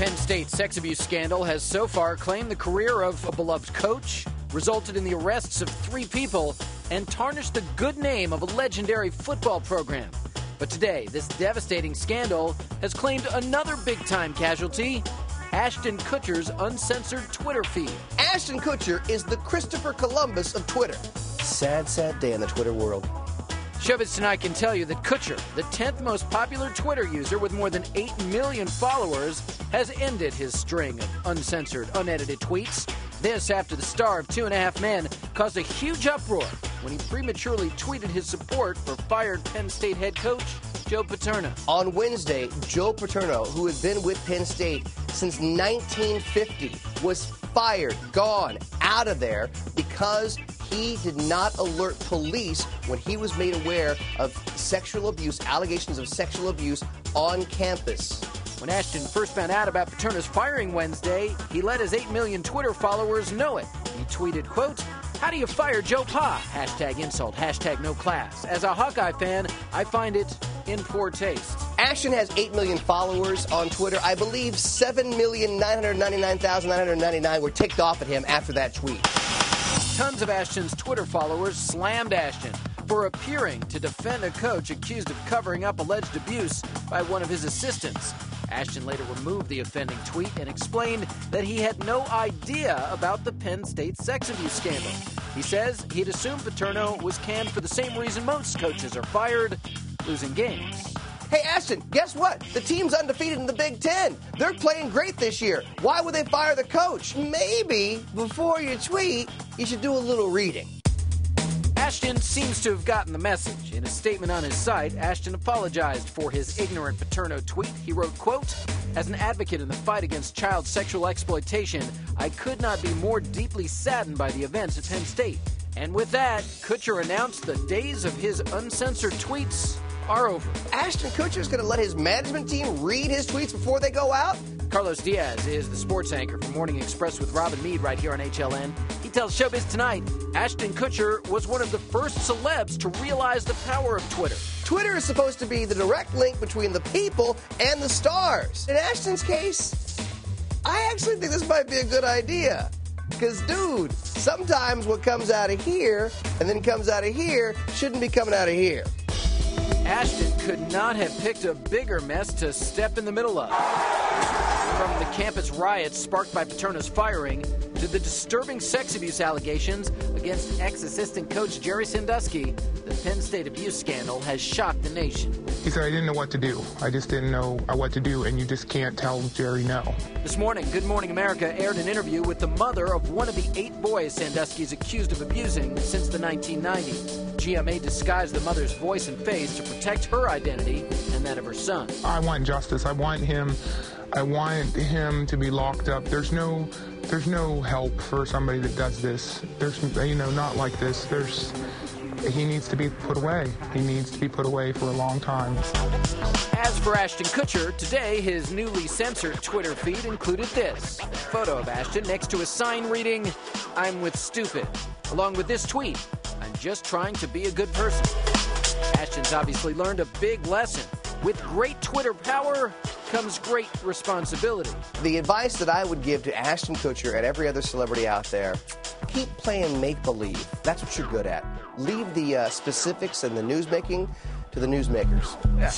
Penn State sex abuse scandal has so far claimed the career of a beloved coach, resulted in the arrests of 3 people, and tarnished the good name of a legendary football program. But today, this devastating scandal has claimed another big-time casualty, Ashton Kutcher's uncensored Twitter feed. Ashton Kutcher is the Christopher Columbus of Twitter. Sad, sad day in the Twitter world. Showbiz Tonight can tell you that Kutcher, the 10th most popular Twitter user with more than 8 million followers, has ended his string of uncensored, unedited tweets. This after the star of 2.5 Men caused a huge uproar when he prematurely tweeted his support for fired Penn State head coach Joe Paterno. On Wednesday, Joe Paterno, who had been with Penn State since 1950, was fired, gone, out of there because he did not alert police when he was made aware of sexual abuse, allegations of sexual abuse on campus. When Ashton first found out about Paterno's firing Wednesday, he let his 8 million Twitter followers know it. He tweeted, quote, "How do you fire Joe Pa? Hashtag insult, hashtag no class. As a Hawkeye fan, I find it in poor taste." Ashton has 8 million followers on Twitter. I believe 7,999,999 were ticked off at him after that tweet. Tons of Ashton's Twitter followers slammed Ashton for appearing to defend a coach accused of covering up alleged abuse by one of his assistants. Ashton later removed the offending tweet and explained that he had no idea about the Penn State sex abuse scandal. He says he'd assumed Paterno was canned for the same reason most coaches are fired, losing games. Hey, Ashton, guess what? The team's undefeated in the Big Ten. They're playing great this year. Why would they fire the coach? Maybe before you tweet, you should do a little reading. Ashton seems to have gotten the message. In a statement on his site, Ashton apologized for his ignorant Paterno tweet. He wrote, quote, "As an advocate in the fight against child sexual exploitation, I could not be more deeply saddened by the events at Penn State." And with that, Kutcher announced the days of his uncensored tweets are over. Ashton Kutcher's going to let his management team read his tweets before they go out? Carlos Diaz is the sports anchor for Morning Express with Robin Meade right here on HLN. He tells Showbiz Tonight Ashton Kutcher was one of the first celebs to realize the power of Twitter. Twitter is supposed to be the direct link between the people and the stars. In Ashton's case, I actually think this might be a good idea. Because, dude, sometimes what comes out of here and then comes out of here shouldn't be coming out of here. Ashton could not have picked a bigger mess to step in the middle of. From the campus riots sparked by Paterno's firing to the disturbing sex abuse allegations against ex-assistant coach Jerry Sandusky, the Penn State abuse scandal has shocked the nation. He said, "I didn't know what to do. I just didn't know what to do, and you just can't tell Jerry no." This morning, Good Morning America aired an interview with the mother of one of the 8 boys Sandusky's accused of abusing since the 1990s. GMA disguised the mother's voice and face to protect her identity and that of her son. I want justice. I want him to be locked up. There's no help for somebody that does this. There's, not like this. He needs to be put away. He needs to be put away for a long time. As for Ashton Kutcher, today his newly censored Twitter feed included this: a photo of Ashton next to a sign reading, "I'm with stupid," along with this tweet, "I'm just trying to be a good person." Ashton's obviously learned a big lesson. With great Twitter power comes great responsibility. The advice that I would give to Ashton Kutcher and every other celebrity out there, keep playing make-believe. That's what you're good at. Leave the specifics and the newsmaking to the newsmakers. Yeah.